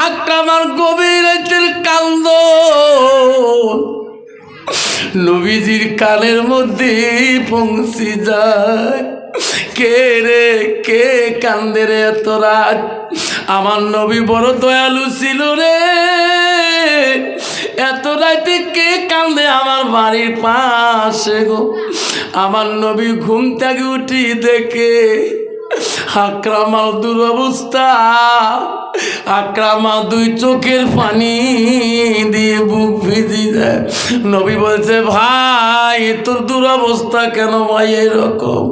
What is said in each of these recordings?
আকরামার গভীর রাতের কান্দ নবীজির কানের মধ্যে পৌঁছে যায়। কে রে, কে কান্দে রে এত রাত? আমার নবী বড় দয়ালু ছিল রে, এত রাতে কে কান্দে আমার বাড়ির পাশে গো? আমার নবী ঘুম থেকে উঠি দেখে আকরামার দুরবস্থা। আকরামা দুই চোখের পানি দিয়ে বুক ভিজি যায়। নবী বলছে, ভাই তোর দুরবস্থা কেন ভাই এরকম?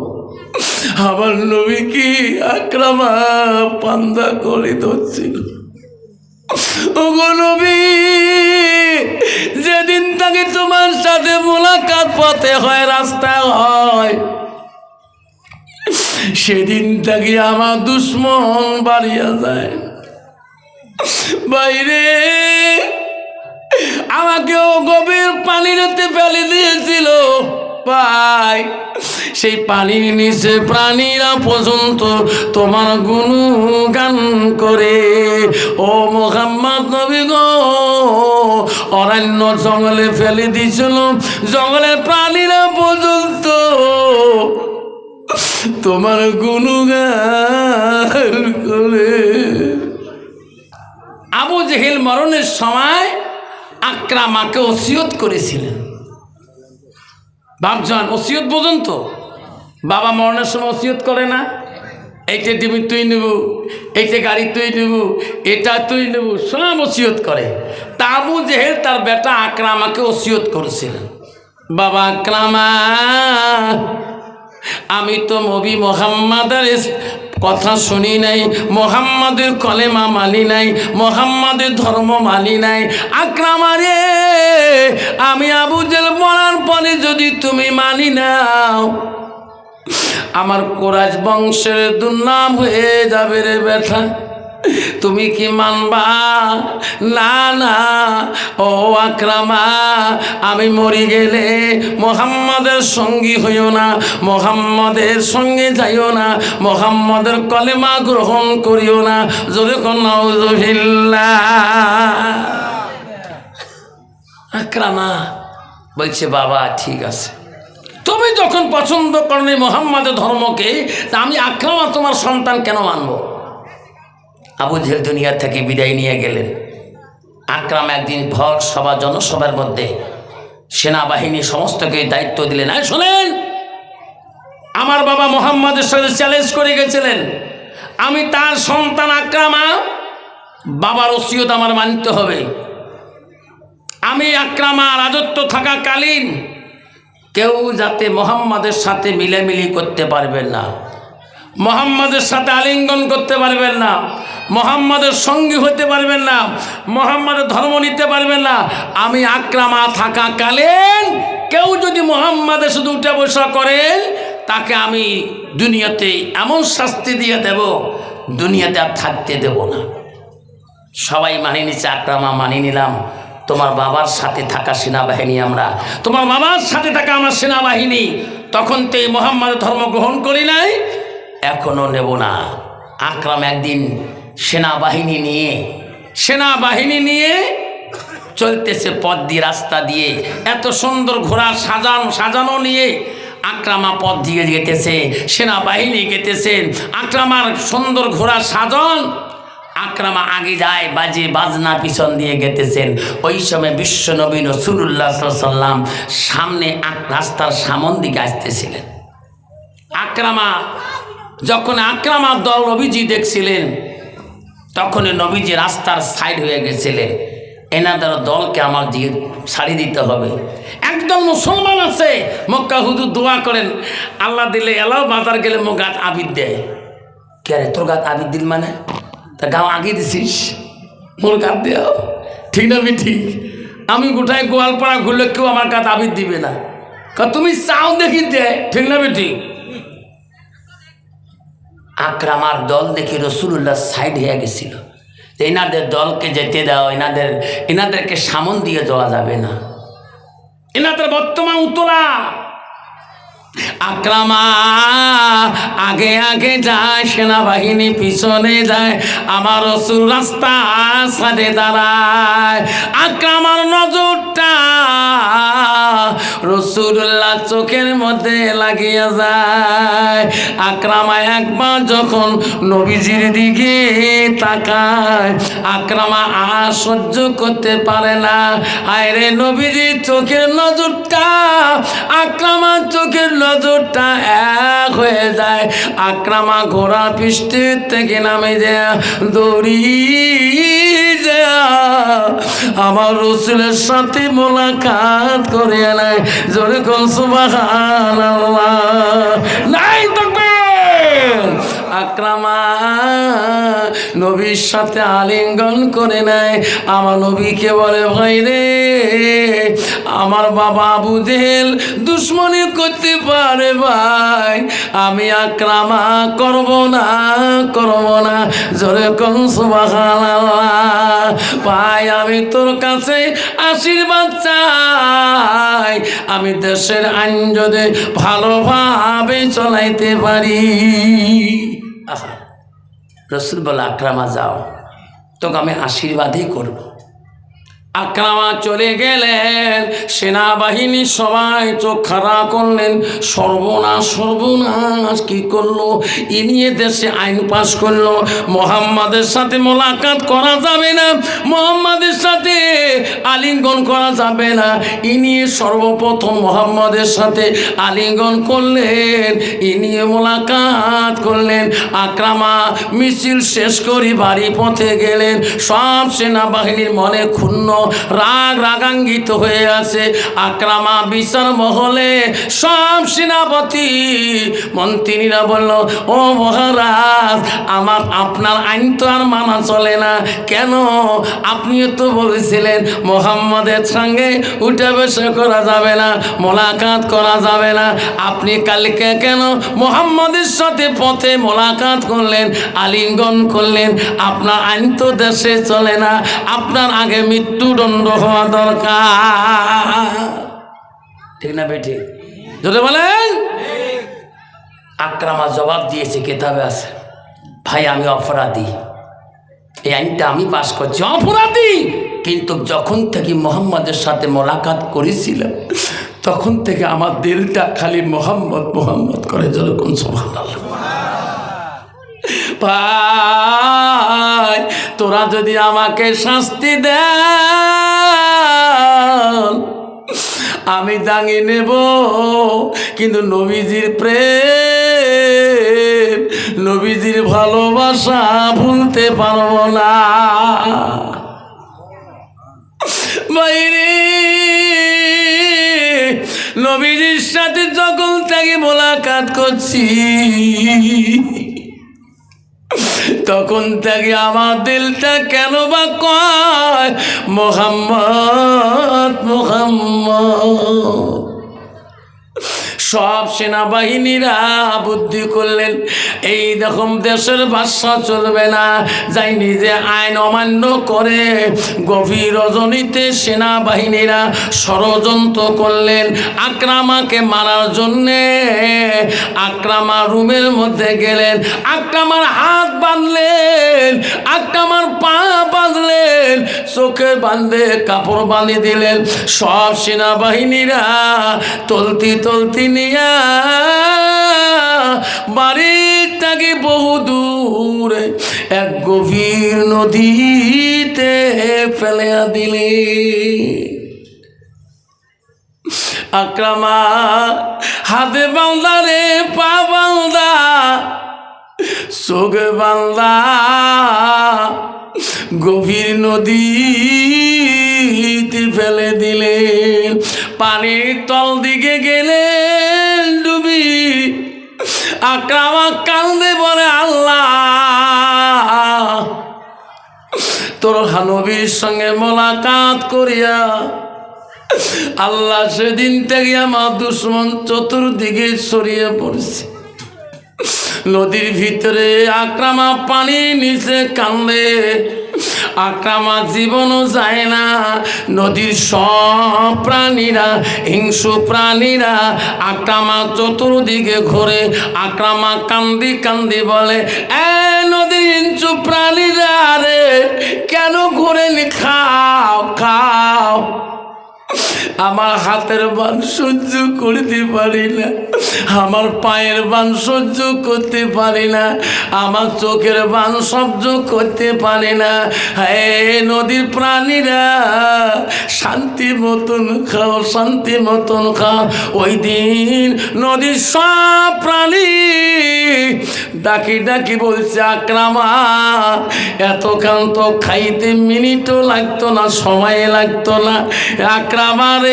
আমার নবী কি আকরামা পান্দা করে ধরছিল। ওগো নবী, যেদিন তাকে তোমার সাথে মোলাকাত পথে হয়, রাস্তায় হয়, সেদিন থেকে আমার দুশ্মন বাড়িয়া যায়। বাইরে আমাকেও গভীর পানিতে ফেলে দিয়েছিল ভাই। সেই পানির নিচে প্রাণীরা পর্যন্ত তোমার গুণগান করে। ও মুহাম্মদ নবী গো, অরণ্য জঙ্গলে ফেলে দিয়েছিল, জঙ্গলের প্রাণীরা পর্যন্ত তোমার গুণগান করে। আবু জেহেল মরণের সময় আকরামাকে ওসিয়ত করেছিলেন। বাপজান ওসিয়ত বোঝেন তো? বাবা মরণের সময় ওসিয়ত করে না, এইটা দিবি তুই নেব, এইটা গাড়ি তুই নেব, এটা তুই নেব, সব ওসিয়ত করে। তা আবু জেহেল তার বেটা আকরামাকে ওসিয়ত করেছিলেন, বাবা আকরামা, আমি তো নবী মুহাম্মাদের কথা শুনি নাই, মুহাম্মাদের কলেমা মানি নাই, মুহাম্মাদের ধর্ম মানি নাই। আকরামা রে, আমি আবু জেহেল মরার পরে যদি তুমি মানি নাও, আমার কুরাইশ বংশের দুর্নাম হয়ে যাবে রে বেটা। তুমি কি মানবা? না না ও আকরামা, আমি মরি গেলে মুহাম্মাদের সঙ্গী হইও না, মুহাম্মাদের সঙ্গে যাইও না, মুহাম্মাদের কলেমা গ্রহণ করিও না। জোরে কোন নাউযুবিল্লাহ। আকরামা বলছে, বাবা ঠিক আছে, তুমি যখন পছন্দ করনি মুহাম্মাদের ধর্মকে, তা আমি আকরামা তোমার সন্তান কেন মানব? আবু জেহেল দুনিয়া থেকে বিদায় নিয়ে গেলেন। আকরাম একদিন ভর সভা, জনসভার মধ্যে সেনাবাহিনী সমস্তকে দায়িত্ব দিলেন, আর শোনেন, আমার বাবা মুহাম্মাদের সাথে চ্যালেঞ্জ করে গেছিলেন, আমি তার সন্তান আকরামা, বাবার ওসিয়ত আমার মানতে হবে। আমি আকরামা রাজত্ব থাকাকালীন কেউ যাতে মুহাম্মাদের সাথে মিলেমিলি করতে পারবেন না, মুহাম্মাদের সাথে আলিঙ্গন করতে পারবেন না, মুহাম্মাদের সঙ্গী হতে পারবেন না, মুহাম্মাদের ধর্ম নিতে পারবেন না। আমি আকরামা থাকাকালীন কেউ যদি মুহাম্মাদের শুধু উঠে বসা করেন, তাকে আমি দুনিয়াতে এমন শাস্তি দিয়ে দেব, দুনিয়াতে আর থাকতে দেব না। সবাই মানিয়ে নিচ্ছে, আকরামা মানিয়ে নিলাম, তোমার বাবার সাথে থাকা সেনাবাহিনী আমরা, তোমার বাবার সাথে থাকা আমার সেনাবাহিনী, তখন তো এই মুহাম্মাদের ধর্ম গ্রহণ করি নাই, এখনো নেব না। আকরাম একদিন সেনাবাহিনী নিয়ে চলতেছে পথ দিয়ে, রাস্তা দিয়ে, এত সুন্দর ঘোড়া সাজানো নিয়ে আকরামা পথ দিয়ে গেতেছে, সেনাবাহিনী গেতেছেন, আকরামার সুন্দর ঘোড়া সাজন, আকরামা আগে যায়, বাজে বাজনা পিছন দিয়ে গেতেছেন। ওই সময় বিশ্ব নবী রাসূলুল্লাহ সাল্লাল্লাহু আলাইহি ওয়াসাল্লাম সামনে রাস্তার সামন দিকে আসতেছিলেন। যখন আকরামার দল নবীজি দেখছিলেন, তখন নবীজি রাস্তার সাইড হয়ে গেছিলেন, এনাদের দলকে আমার দিয়ে ছাড়ি দিতে হবে। একদম মুসলমান আছে, মক্কা হুজুর দোয়া করেন, আল্লাহ দিলে এলাও, বাজার গেলে মো গাত আবিদ দেয়। কে রে তোর গাত আবিদ দিল মানে? তা গাও আগে দিছিস, মোর গাত দেও, ঠিক না? ঠিক, আমি গোটায় গোয়ালপাড়া ঘুরলে কেউ আমার গাত আবিদ দিবে না, তুমি চাও দেখি দেয়, ঠিক না? ঠিক। আকরামার দল দেখি রাসূলুল্লাহ সাইড হয়ে গেছিল, এনাদের দলকে যেতে দাও, এনাদেরকে সামন দিয়ে যাওয়া যাবে না, এনাদের বর্তমান উতলা, আকরামা আগে আগে যায়, সেনাবাহিনী পিছনে যায়, আমার রাসূল রাস্তার সাথে দাঁড়ায়। আকরামার নজরটা রাসূলুল্লাহ চোখের মধ্যে লাগিয়ে যায়। আকরামা একবার যখন নবীজির দিকে তাকায়, আকরামা আর সহ্য করতে পারে না। আরে নবীজির চোখের নজরটা, আকরামার চোখের নজরটা এক হয়ে যায়। আকরামা ঘোড়া পৃষ্ঠের থেকে নামে যায়, দৌড়িয়ে যায় আমার রাসূলের সাথে মোলাকাত করে নেয়। জোরে কোন সুবহানাল্লাহ, নাই তাকবীর। আকরামা নবীর সাথে আলিঙ্গন করে নেয়। আমার নবীকে বলে, ভাই রে, আমার বাবা আবু জেহেল দুশ্মনী করতে পারে ভাই, আমি আকরামা করব না। জোরে কোন সুবহানাল্লাহ। ভাই আমি তোর কাছে আশীর্বাদ চাই, আমি দেশের আইন যদি ভালোভাবে চলাইতে পারি। রাসূল বলে, আকরামা যাও, তোকে আমি আশীর্বাদই করব। আকরামা চলে গেলেন। সেনাবাহিনী সবাই চোখ খাড়া করলেন, সর্বনাশ কি করলো ই নিয়ে দেশে আইন পাশ করলো, মুহাম্মাদের সাথে মোলাকাত করা যাবে না, মুহাম্মাদের সাথে আলিঙ্গন করা যাবে না। ই নিয়ে সর্বপ্রথম মুহাম্মাদের সাথে আলিঙ্গন করলেন, ই নিয়ে মোলাকাত করলেন। আকরামা মিছিল শেষ করে বাড়ি পথে গেলেন। সব সেনাবাহিনীর মনে ক্ষুণ্ণ, রাগান্বিত হয়ে আছে। আকরামা বিচার মহলে সব সেনাপতি মন্ত্রীরা বলল, ও মহারাজ, আপনার আইন তো আর মানা চলে না। কেন? আপনিও তো বলেছিলেন মুহাম্মাদের সঙ্গে উঠে বসে করা যাবে না, মোলাকাত করা যাবে না। আপনি কালকে কেন মুহাম্মাদের সাথে পথে মোলাকাত করলেন, আলিঙ্গন করলেন? আপনার আইন তো দেশে চলে না, আপনার আগে মৃত্যুদণ্ড হওয়া দরকার। ঠিক না বেটি? যদি বলেন। আকরামা জবাব দিয়েছে, কিতাবে আছে, ভাই আমি অপরাধী, এই আইনটা আমি পাশ করছি, অপরাধী। কিন্তু যখন থেকে মুহাম্মাদের সাথে মোলাকাত করেছিলাম, তখন থেকে আমার দিলটা খালি মোহাম্মদ করে। যেরকম সুবহানাল্লাহ। ভাই তোরা যদি আমাকে শাস্তি দেন আমি দাঙিয়ে নেব, কিন্তু নবীজির প্রেম, নবীজির ভালোবাসা ভুলতে পারবো না। বাইরে নবীজির সাথে যখন তাকে মোলাকাত করছি, তখন থেকে আমার দিলটা কেন বা কয় মুহাম্মদ। সব সেনাবাহিনীরা বুদ্ধি করলেন, এই রকম দেশের বাদশা চলবে না, যাই নিজে আইন অমান্য করে। গভীর রজনীতে সেনাবাহিনীরা ষড়যন্ত্র করলেন আকরামাকে মারার জন্যে। আকরামা রুমের মধ্যে গেলেন, আকরামার হাত বাঁধলেন, আকরামার পা বাঁধলেন, চোখে বাঁধে কাপড় বাঁধিয়ে দিলেন। সব সেনাবাহিনীরা তলতি নিয়া বাড়ির থেকে বহু দূরে এক গভীর নদীতে ফেলে দিলে। আকরামা হাতে বাঁধা রে, পা বাঁধা, চোখ বাঁধা, গভীর নদীতে ফেলে দিলেন। পানির তল দিকে গেলেন ডুবি। আকরামা কান্দে বলে, আল্লাহ তোর নবীর সঙ্গে মোলাকাত করিয়া আল্লাহ সেদিন থেকে আমার দুশ্মন চতুর্দিকে ছড়িয়ে পড়ছে। নদীর ভিতরে আকরামা পানি নিচে কান্দে। আকরামা জীবনও যায় না। নদীর সব প্রাণীরা, হিংস্র প্রাণীরা আকরামা চতুর্দিকে ঘুরে। আকরামা কান্দি কান্দি বলে, এ নদীর হিংস্র প্রাণীরা রে, কেন ঘুরেনি? খাও খাও। আমার হাতের বান সহ্য করতে পারি না, আমার পায়ের বান সহ্য করতে পারি না, আমার চোখের বান সহ্য করতে পারি না। হে নদীর প্রাণীরা, শান্তি মতন খাও, শান্তি মতন খাও। ওই দিন নদীর সব প্রাণী ডাকি ডাকি বলছে, আকরামা এতক্ষণ তো খাইতে মিনিটও লাগতো না, সময় লাগতো না। আকরামা রে,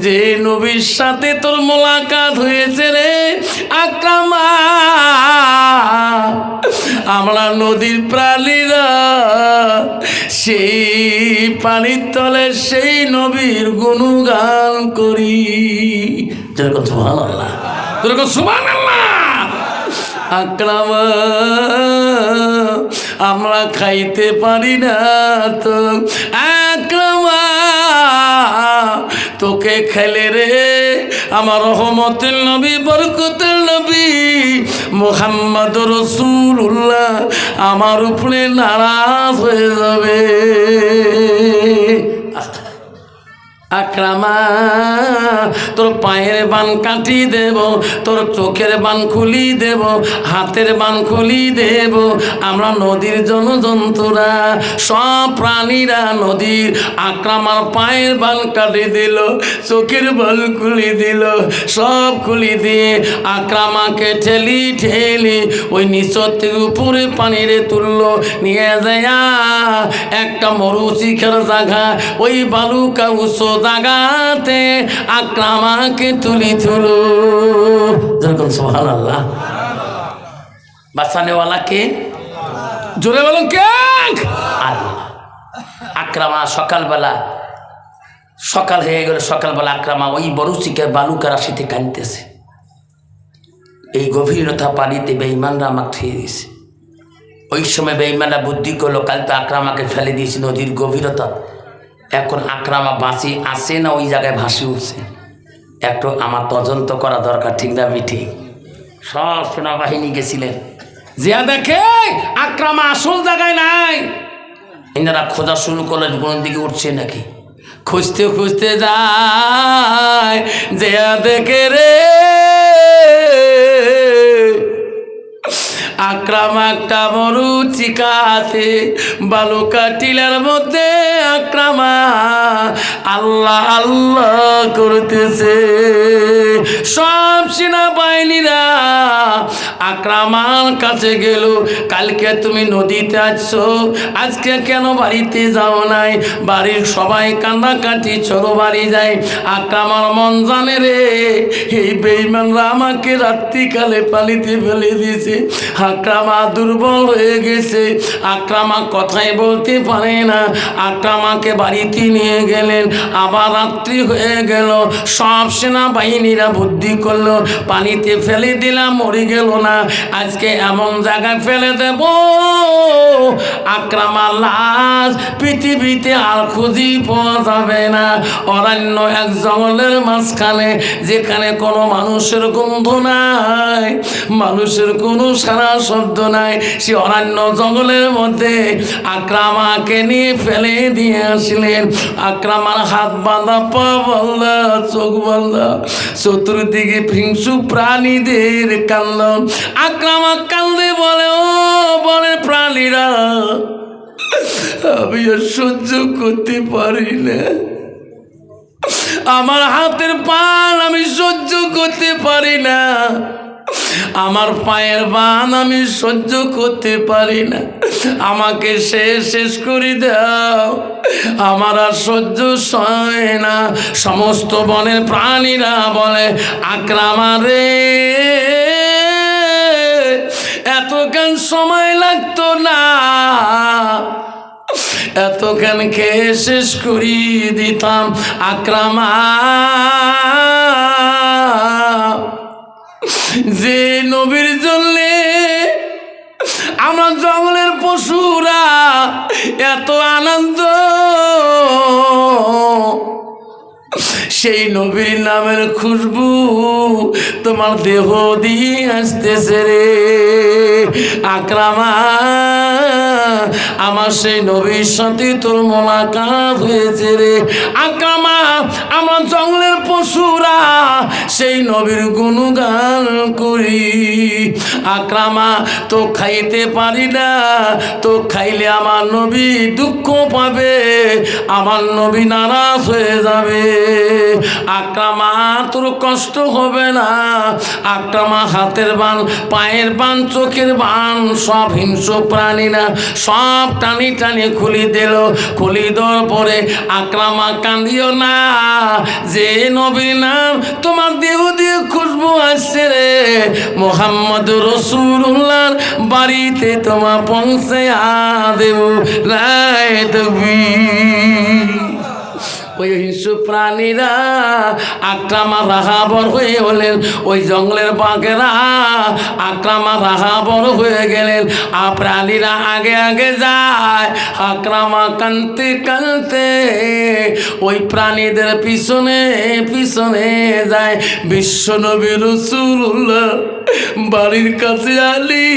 যে নবীর সাথে তোর মোলাকাত হয়েছে রে আকরামা, আমরা নদীর প্রাণীরা সেই পানির তলে সেই নবীর গুণগান করি। যেরকম সুবহানাল্লাহ, যেরকম সুবহানাল্লাহ। আকরামা আমরা খাইতে পারি না তো, আকরামা তোকে খেলে রে আমার রহমতের নবী, বরকতের নবী মুহাম্মদ রাসূলুল্লাহ আমার উপরে নারাজ হয়ে যাবে। আকরামা তোর পায়ের বান কাটি দেব, তোর চোখের বান খুলি দেব, হাতের বান খুলি দেব। আমরা নদীর জনজন্তুরা সব প্রাণীরা নদীর আকরামার পায়ের বান কাটি দিল, চোখের বান খুলি দিল, সব খুলি দিয়ে আকরামাকে ঠেলি ঠেলি ওই নিচর থেকে উপরে পানিরে তুললো, নিয়ে যায় একটা মরুচিখার জায়গা, ওই বালুকা উঁচু জাগাতে আকরামাকে তুলি তুলো। যেরকম সুবহানাল্লাহ। বাঁচানেওয়ালা কে? জোরে বলুন কে? আল্লাহ। আকরামা সকালবেলা, সকাল হয়ে গেল, সকালবেলা আকরামা ওই বরুচিকার বালুকা রাশিতে কাঁদতেছে। এই গভীরতা পানিতে বেঈমানরা আমাকে থুয়ে দিয়েছে। ওই সময় বেঈমানরা বুদ্ধি করলো, কাল তো আকরামাকে ফেলে দিয়েছি নদীর গভীরতা, এখন আকরামা বাঁচি আছে না ওই জায়গায় ভাসি উঠছে, একটু আমার তদন্ত করা দরকার, ঠিক না মিঠি? সব সেনাবাহিনী গেছিলেন, যে দেখে আকরামা আসল জায়গায় নাই। এনারা খোঁজা শুরু করলেন কোন দিকে উঠছে নাকি। খুঁজতে খুঁজতে যায়, যে দেখে রে আকরামা একটা মরুচিকাতে বালুকা টিলার মধ্যে আকরামা আল্লাহ আল্লাহ করতেছে। সব সেনাবাহিনীরা আকরামার কাছে গেল, কালকে তুমি নদীতে আসছো, আজকে কেন বাড়িতে যাও নাই? বাড়ির সবাই কান্নাকাটি ছোট বাড়ি যায়। আকরামার মন জানে রে, এই বেঈমানরা আমাকে রাত্রিকালে পানিতে ফেলে দিয়েছে। আকরামা দুর্বল হয়ে গেছে, আকরামা কথাই বলতে পারে না। আকরামাকে বাড়িতে নিয়ে গেলেন, আবার রাত্রি হয়ে গেল। সব সেনাবাহিনীরা বুদ্ধি করলো, পানিতে ফেলে দিলাম মরে গেল না, আজকে এমন জায়গায় ফেলে দেব আকরামার লাশ পৃথিবীতে আর খুঁজি পাওয়া যাবে না। অরণ্য এক জঙ্গলের মাঝখানে, যেখানে কোনো মানুষের গন্ধ নাই, মানুষের কোনো সারা শব্দ নাই, সে অরণ্য জঙ্গলের মধ্যে আকরামাকে নিয়ে ফেলে দিয়ে আসলেন। আকরামার হাত বাঁধা, পা বাঁধা, চোখ বাঁধা, চতুর্দিকে হিংস্র প্রাণীদের কান্দন। আকরামা কান্দে বলে, ও বনে প্রাণীরা, আমি আর সহ্য করতে পারি না, আমার হাতের পান আমি সহ্য করতে পারি না, আমার পায়ের বান আমি সহ্য করতে পারি না, আমাকে শেষ করে দাও, আমার আর সহ্য সয় না। সমস্ত বনের প্রাণীরা বলে, আকরামা রে, এতক্ষণ সময় লাগতো না, এতক্ষণ খেয়ে শেষ করিয়ে দিতাম। আকরামা যে নবীর জন্যে আমরা জঙ্গলের পশু সেই নবীর নামের খুশবু তোমার দেহ দিয়ে আসতেছে রে আকরামা। আমার সেই নবীর সাথে তোর মোলাকাত হয়েছে রে আকরামা। আমরা জঙ্গলের পশুরা সেই নবীর গুণগান করি আকরামা। তো খাইতে পারি না, তো খাইলে আমার নবী দুঃখ পাবে, আমার নবী নারাজ হয়ে যাবে। আকরামা তোর কষ্ট হবে না আকরামা। হাতের বান, পায়ের বান, চোখের বান সব হিংস্র প্রাণীরা সব টানি টানি খুলি দিল। খুলি দেওয়ার পরে আকরামা কান্দিও না, যে নবীর নাম তোমার দেহ দিয়ে খুশবু আসছে রে মোহাম্মদ রসুল্লাহর বাড়িতে তোমার পৌঁছে দেব রায় দেবী। ওই হিংস্র প্রাণীরা আকরামা রাহাবর হয়ে হলেন, ওই জঙ্গলের বাঘেরা আকরামা রাহাবর হয়ে গেলেন। প্রাণীরা আগে আগে যায়, আকরামা কানতে কানতে ওই প্রাণীদের পিছনে পিছনে যায়। বিশ্বনবী রাসূলুল্লাহ বাড়ির কাছে আলি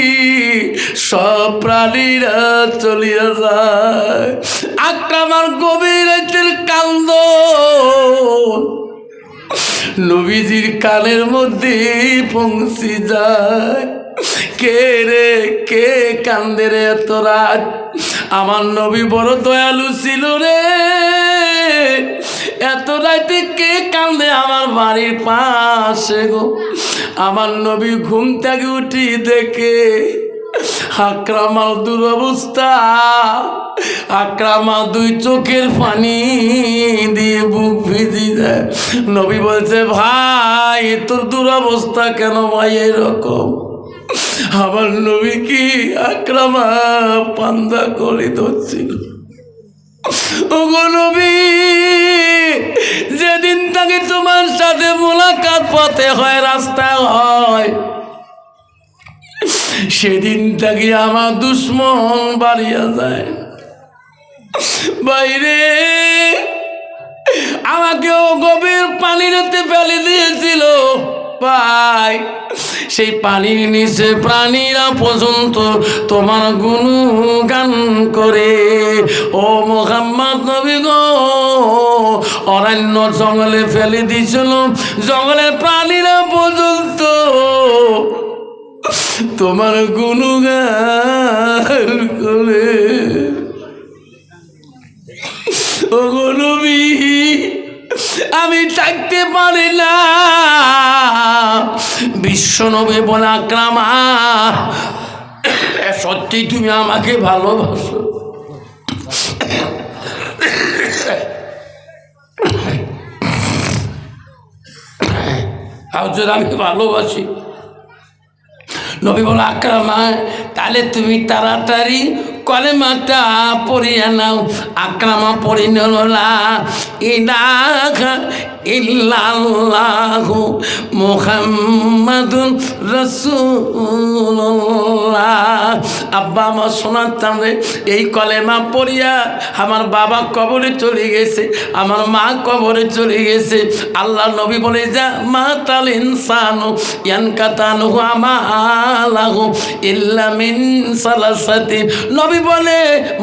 সব প্রাণীরা চলিয়া যায়। আকরামার গভীর রাতের কান্দ নবীজির কানের মধ্যে পৌঁছে যায়। কে রে কে কান্দে রে এত রাত? আমার নবী বড় দয়ালু ছিল রে, এত রাতে কে কান্দে আমার বাড়ির পাশে গো? আমার নবী ঘুম থেকে উঠি দেখে আকরামার দুরবস্থা। আকরামা দুই চোখের পানি দিয়ে বুক ভিজি যায়। নবী বলছে, ভাই তোর দুরবস্থা কেন ভাই এরকম? আমার নবী কি আকরামা পান্দা করে ধরছিল। ওগো নবী, যেদিন তাকে তোমার সাথে মোলাকাত পথে হয়, রাস্তায় হয়, সেদিন থেকে আমার দুশ্মন বাড়িয়া যায়। বাইরে আমাকেও গভীর পানিতে ফেলে দিয়েছিল ভাই। সেই পানির নিচে প্রাণীরা পর্যন্ত তোমার গুণগান করে। ও মুহাম্মদ নবী গো, অরণ্য জঙ্গলে ফেলে দিয়েছিল, জঙ্গলের প্রাণীরা পর্যন্ত তোমার গুণগান করে। ও নবী, আমি থাকতে পারি না। বিশ্ব নবী বলে, আকরামা সত্যি তুমি আমাকে ভালোবাসো? আমি ভালোবাসি। নবী বলে, আকরামা তাহলে তুমি তাড়াতাড়ি কলেমাটা পড়িয়া নাও। আকরামা পড়ি নিল লা ইলাহা ইল্লাল্লাহু মুহাম্মাদুর রাসূলুল্লাহ। আব্বা আমার শোনাতাম রে, এই কলেমা পড়িয়া আমার বাবা কবরে চলে গেছে, আমার মা কবরে চলে গেছে। আল্লাহ নবী বলে, যা মাতাল ইনসানু ইয়ানকাতানু আমালাহু ইল্লা মিন সালাসাতি। নবী বলে,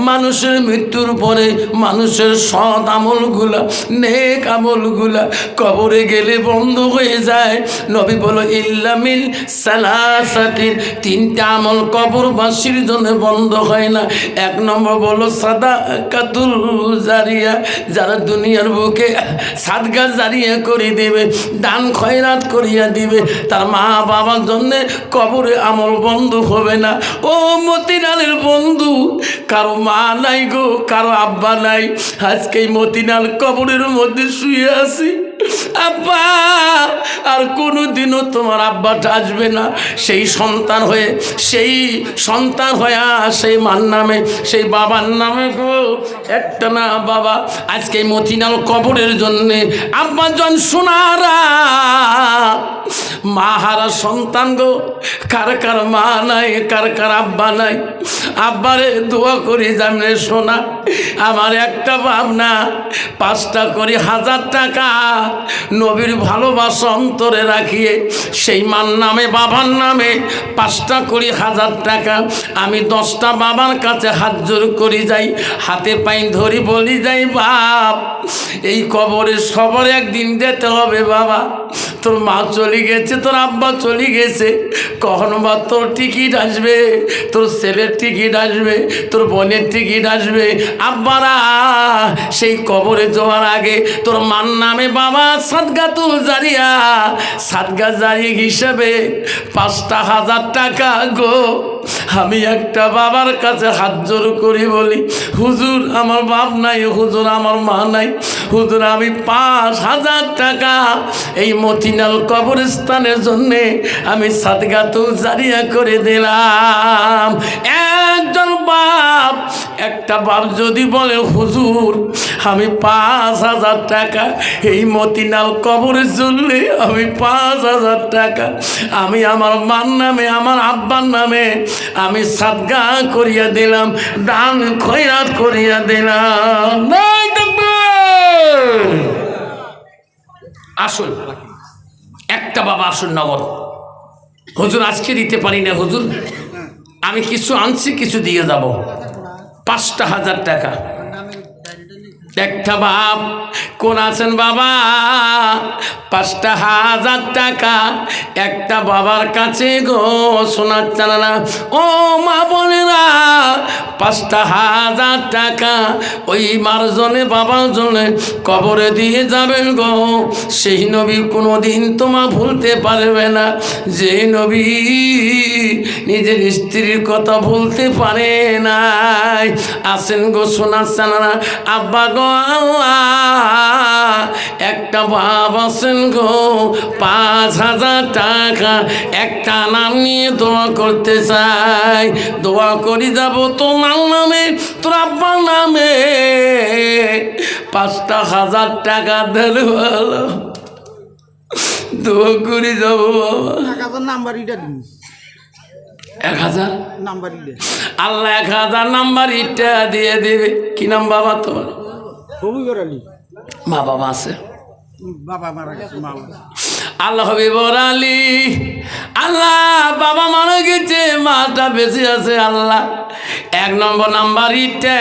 মানুষের মৃত্যুর পরে মানুষের সৎ আমলগুলা, নেক আমলগুলা কবরে গেলে বন্ধ হয়ে যায়। নবী বলো, ইল্লা মিন সালাসাতি, তিনটা আমল কবরবাসীর জন্য বন্ধ হয় না। এক নম্বর বলো সাদাকাতুল জারিয়া, যারা দুনিয়ার বুকে সাদকা জারিয়া করে দিবে, দান খয়রাত করিয়া দিবে, তার মা বাবার জন্যে কবরে আমল বন্ধ হবে না। ও মতিনালের বন্ধু, কারো মা নাই গো, কারো আব্বা নাই, আজকে মতিনাল কবরের মধ্যে শুয়ে আছি। আব্বা আর কোনোদিনও তোমার আব্বাটা আসবে না। সেই সন্তান হয়ে সেই মার নামে সেই বাবার নামে গো একটা না বাবা আজকে এই মতিনাল কবরের জন্যে আব্বা জন সোনারা মা হারা সন্তান গো। কার কার মা নাই, কার কার আব্বা নাই। আব্বারে দোয়া করি জানলে সোনা আমার একটা ভাবনা 5টা করে 1000 টাকা নবীর ভালোবাসা অন্তরে রাখিয়ে সেই মার নামে বাবার নামে 5টা করে 1000 টাকা আমি 10টা বাবার কাছে হাত জোর করি যাই, হাতে পাই ধরি বলি যাই বাপ এই কবরে সবার একদিন যেতে হবে বাবা। তোর মা চলে গেছে, তোর আব্বা চলে গেছে, কখনো বা তোর টিকিট আসবে, তোর ছেলের টিকিট আসবে, তোর বোনের টিকিট আসবে। আব্বারা সেই কবরে যাওয়ার আগে তোর মার নামে বাবা সাদগাতুল জারিয়া সাদগা জারি হিসেবে 5টা 1000 টাকা গো আমি একটা বাবার কাছে হাত জোর করি বলি হুজুর আমার বাপ নাই, হুজুর আমার মা নাই, হুজুর আমি 5000 টাকা এই মতিনাল কবরস্থানের জন্যে আমি সাদগাতুল জারিয়া করে দিলাম। একজন বাপ একটা বাপ যদি বলে হুজুর আমি 5000 টাকা এই মতিনাল কবরের জন্য আমি 5000 টাকা আমি আমার মার নামে আমার আব্বার নামে আমি সাদগা করিয়া দিলাম, দান খয়রাত করিয়া দিলাম। আসুন একটা বাবা আসুন নগর হুজুর আজকে দিতে পারি না হুজুর আমি কিছু আনছি কিছু দিয়ে যাব 5টা 1000 টাকা। একটা বাপ কোন আছেন বাবা 5টা 1000 টাকা একটা বাবার কাছে গো সোনার চালানা ও মা বোনেরা 5টা 1000 টাকা ওই মার জন্য বাবার জন্য কবরে দিয়ে যাবেন গো। সেই নবী কোনোদিন তোমা ভুলতে পারবে না যে নবী নিজের স্ত্রীর কথা ভুলতে পারে নাই। আসেন গো সোনার চালানা আব্বা গো আল্লাহ একটা বাপ আছেন গো 5000 টাকা একটা নাম নিয়ে দোয়া করতে চাই, দোয়া করি যাব তোমার নামে তোর আব্বার নামে 5টা 1000 টাকা দিলে ভালো দোয়া করি যাব বাবা। 1000 নাম্বার ইটা দিন 1000 নাম্বার ইটা আল্লাহ 1000 নাম্বার ইটা দিয়ে দিবে। কি নাম বাবা তোমার? হবিবর আলী। মা বাবা আছে? বাবা মারা গেছে, মা আল্লাহ হবিবর আলী আল্লাহ বাবা মারা গেছে মাটা বেঁচে আছে আল্লাহ 1 নম্বর নাম্বার ইটে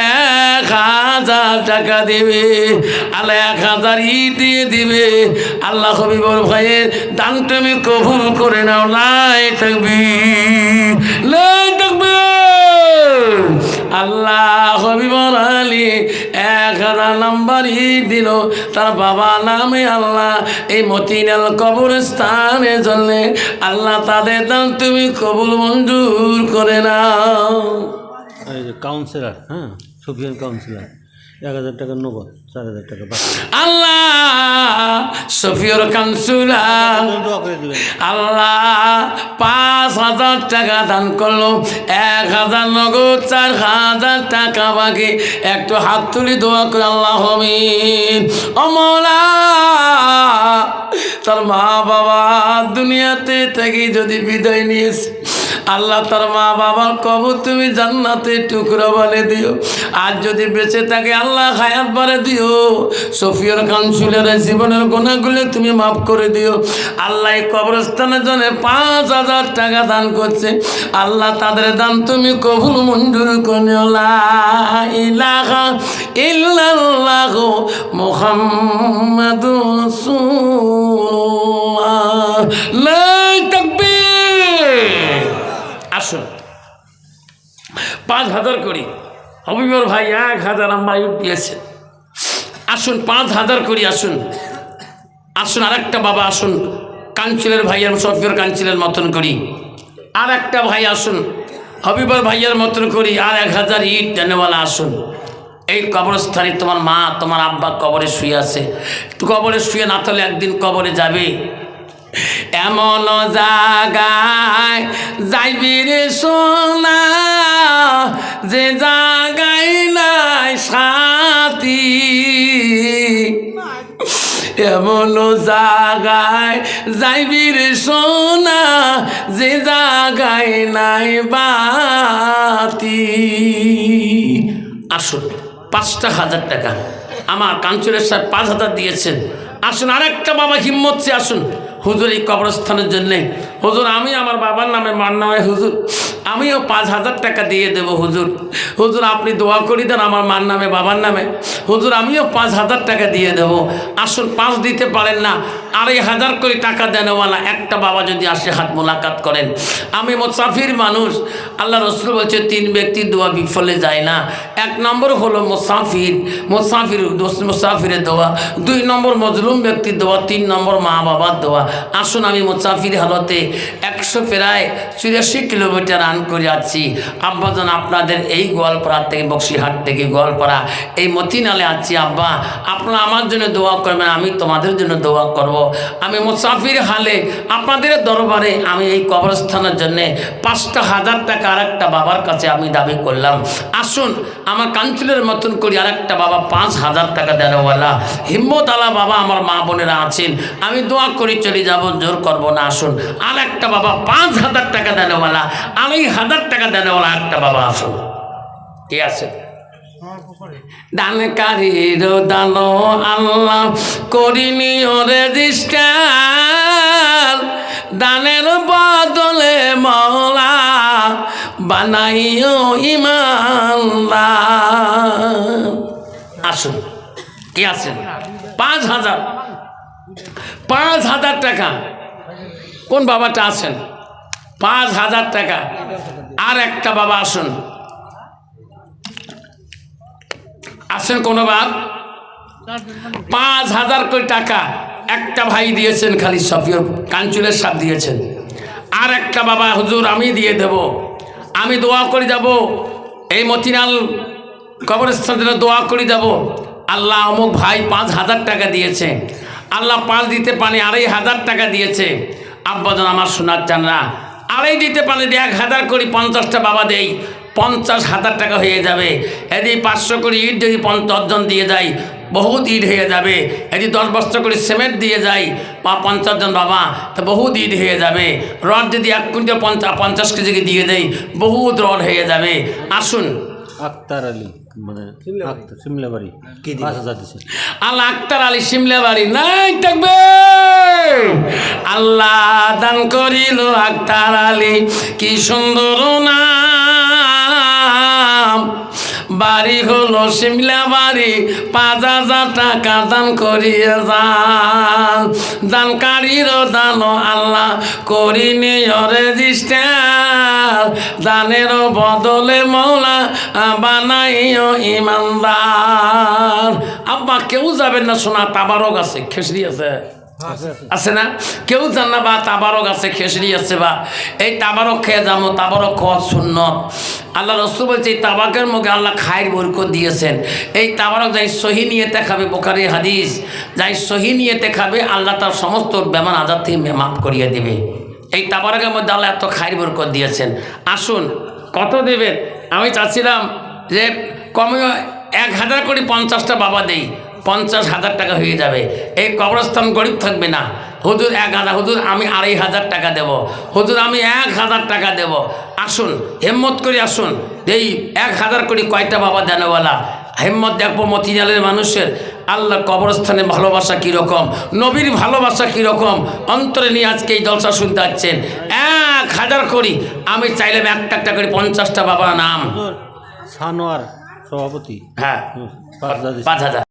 1000 টাকা দেবে আল্লাহ 1000 ইট দিয়ে দিবে। আল্লাহ হবিবর ভাইয়ের দান তুমি কবুল করে নাও। লাই তাকবীর লাই তাকবীর। আল্লাহ হবিবর আলী 1000 নাম্বার ইট দিল তার বাবা নামে আল্লাহ এই মতিনাল কবরস্থানের জন্য আল্লাহ তাদের দান তুমি কবুল মঞ্জুর করে নাও। এই যে কাউন্সিলর, হ্যাঁ সুফিয়ান কাউন্সিলর 1000 টাকা নগদ 4000 টাকা বাকি আল্লাহ সফিয়র কাউন্সিলর দোয়া করে দিবেন। আল্লাহ 5000 টাকা দান করলো 1000 নগদ 4000 টাকা বাকি একটু হাত তুলি দোয়া করে আল্লাহ আমিন। ও মওলা তার মা বাবা দুনিয়াতে থেকে যদি বিদায় নিয়েছে আল্লাহ তার মা বাবার কবর তুমি জান্নাতে টুকরো বানিয়ে দিও। আর যদি বেঁচে থাকে আল্লাহ হায়াত বাড়ে দিও। সফিয়ার কাউন্সিলরের জীবনের গুনাহগুলো তুমি মাফ করে দিও। আল্লাহ এই কবরস্থানের জন্য 5000 টাকা দান করছে আল্লাহ তাদের দান তুমি কবুল মঞ্জুর করে। লা ইলাহা ইল্লাল্লাহ মুহাম্মাদুর রাসূলুল্লাহ। লা তাকবীর। আসুন 5000 করি হবিবর ভাই 1000 আমরা দিয়েছে। আসুন 5000 করি আসুন আসুন আরেকটা বাবা আসুন কাঞ্চিলের ভাইয়ের সফিয়র কাঞ্চিলের মতন করি আর একটা ভাই আসুন হবিবর ভাইয়ের মতন করি আর 1000 ইট দেনেওয়ালা আসুন এই কবরস্থানে তোমার মা তোমার আব্বা কবরে শুয়ে আছে, কবরে শুয়ে না তাহলে একদিন কবরে যাবে। এমন জায়গায় যাইবি রে সোনা, যে জায়গায় নাই সাথী, এমন জায়গায় যাইবি রে সোনা, যে জায়গায় নাই বাতি। আসুন 5,000 টাকা আমার কাঞ্চনের সাহেব 5,000 দিয়েছেন। আসুন আরেকটা বাবা হিম্মত চেয়ে আসুন হুজুর এই কবরস্থানের জন্যে। হুজুর আমি আমার বাবার নামে মার নামে হুজুর আমিও 5,000 টাকা দিয়ে দেব হুজুর। হুজুর আপনি দোয়া করি দেন আমার মার নামে বাবার নামে, হুজুর আমিও 5,000 টাকা দিয়ে দেব। আসুন 5 দিতে পারেন না, 2,500 করে টাকা দেনওয়ালা একটা বাবা যদি আসে হাত মোলাকাত করেন। আমি মুসাফির মানুষ, আল্লাহ রসুল বলছে 3 ব্যক্তির দোয়া বিফলে যায় না। 1 নম্বর হলো মুসাফিরের দোয়া, 2 নম্বর মজলুম ব্যক্তির দোয়া, 3 নম্বর মা বাবার দোয়া। আসুন আমি মুসাফির হালতে 100 প্রায় 84 কিলোমিটার রান করে যাচ্ছি। আব্বাজান আপনাদের এই গোয়ালপাড়া থেকে বক্সিহাট থেকে গোয়ালপাড়া এই মতিনালে আছি। আব্বা আপনারা আমার জন্য দোয়া করবেন, আমি তোমাদের জন্য দোয়া করব। আমি মুসাফির হালে আপনাদের দরবারে আমি এই কবরস্থানের জন্যে 5,000 টাকা আরেকটা বাবার কাছে আমি দাবি করলাম। আসুন আমার কাঞ্চলের মতন করি আরেকটা বাবা 5,000 টাকা দেওয়ালা হিম্মত আলা বাবা আমার মা বোনেরা আছেন, আমি দোয়া করে চলে যাব, জোর করব না। আসুন আর একটা বাবা 5,000 টাকা দেওয়ালা, 2,500 টাকা দেওয়ালা একটা বাবা আসুন। কে আছে? দানকারীর দান আল্লাহ করিনি রেজিস্টার, দানের বদলে মওলা বানাইও ইমানদার। আসুন কে আছেন? 5,000 টাকা কোন বাবাটা আছেন? 5,000 টাকা আর একটা বাবা আসুন। আসেন কোন বাপ? 5,000 করে টাকা একটা ভাই দিয়েছেন, খালি সফিয়র কাঞ্চুলের সাথ দিয়েছেন। আর একটা বাবা হুজুর আমি দিয়ে দেব, আমি দোয়া করে যাব, এই মতিনাল কবরস্থানে দোয়া করে যাব। আল্লাহ অমুক ভাই 5,000 টাকা দিয়েছে, আল্লাহ 5 দিতে পারে 2,500 টাকা দিয়েছে। আব্বাজান আমার শোনার চান না, 2.5 দিতে পারে 1,000 করে 50টা বাবা দেই, 50,000 টাকা হয়ে যাবে। এদি 500 করে ইট যদি 50 জন দিয়ে যায় বহুত ইট হয়ে যাবে। এদি 10 বস্তা করে সিমেন্ট দিয়ে যায় বা 50 জন বাবা, তো বহুত ইট হয়ে যাবে। রড যদি 1 কুইন্টাল 50 কেজি দিয়ে দেয় বহুত রড হয়ে যাবে। আসুন আক্তার আলী মানে সিমলাবাড়ি 5,000 দিচ্ছে। আল্লাহ আক্তার আলী সিমলাবাড়ি নাই থাকবে। আল্লাহ দান করিল আক্তার আলী, কি সুন্দর নাম, বাড়ি হলো সিমলা বাড়ি, 5,000 টাকা দান করিয়ে যান। দানকারীর দান আল্লাহ করিনি রেজিস্টার, দানের বদলে মওলা বানাইও ইমানদার। আব্বা কেউ যাবেন না শোনা, তাবারক আছে, খেসরি আছে, আছে না? কেউ জান না বা তাবারক আছে, খেসরি আছে, বা এই তাবারক খেয়ে যাবো। তাবারক খাওয়া সুন্নত। আল্লাহ রসুল বলছে এই তাবাকের মুখে আল্লাহ খায়ের বরকত দিয়েছেন। এই তাবারক যাই সহি নিয়েতে খাবে, বুখারী হাদিস, যাই সহি নিয়েতে খাবে আল্লাহ তার সমস্ত বেমান আজাদ থেকে মাফ করিয়ে দেবে। এই তাবারকের মধ্যে আল্লাহ এত খায়ের বরকত দিয়েছেন। আসুন কত দেবেন? আমি চাচ্ছিলাম যে কমে 1,000 করে 50টা বাবা দেই, 50,000 টাকা হয়ে যাবে। এই কবরস্থান গরিব থাকবে না। হুজুর 1,000, হুজুর আমি 2,500 টাকা দেব, হুজুর আমি 1,000 টাকা দেব। আসুন হিম্মত করে আসুন। এই 1,000 করে কয়টা বাবা দেনওয়ালা, হিম্মত দেখবো মতিনালের মানুষের। আল্লাহ কবরস্থানে ভালোবাসা কীরকম, নবীর ভালোবাসা কীরকম অন্তরে নিয়ে আজকে এই জলসা শুনতে পাচ্ছেন। 1,000 করি আমি চাইলাম একটা করে 50টা বাবার নাম। সানোয়ার সভাপতি, হ্যাঁ 5,000। 5,000।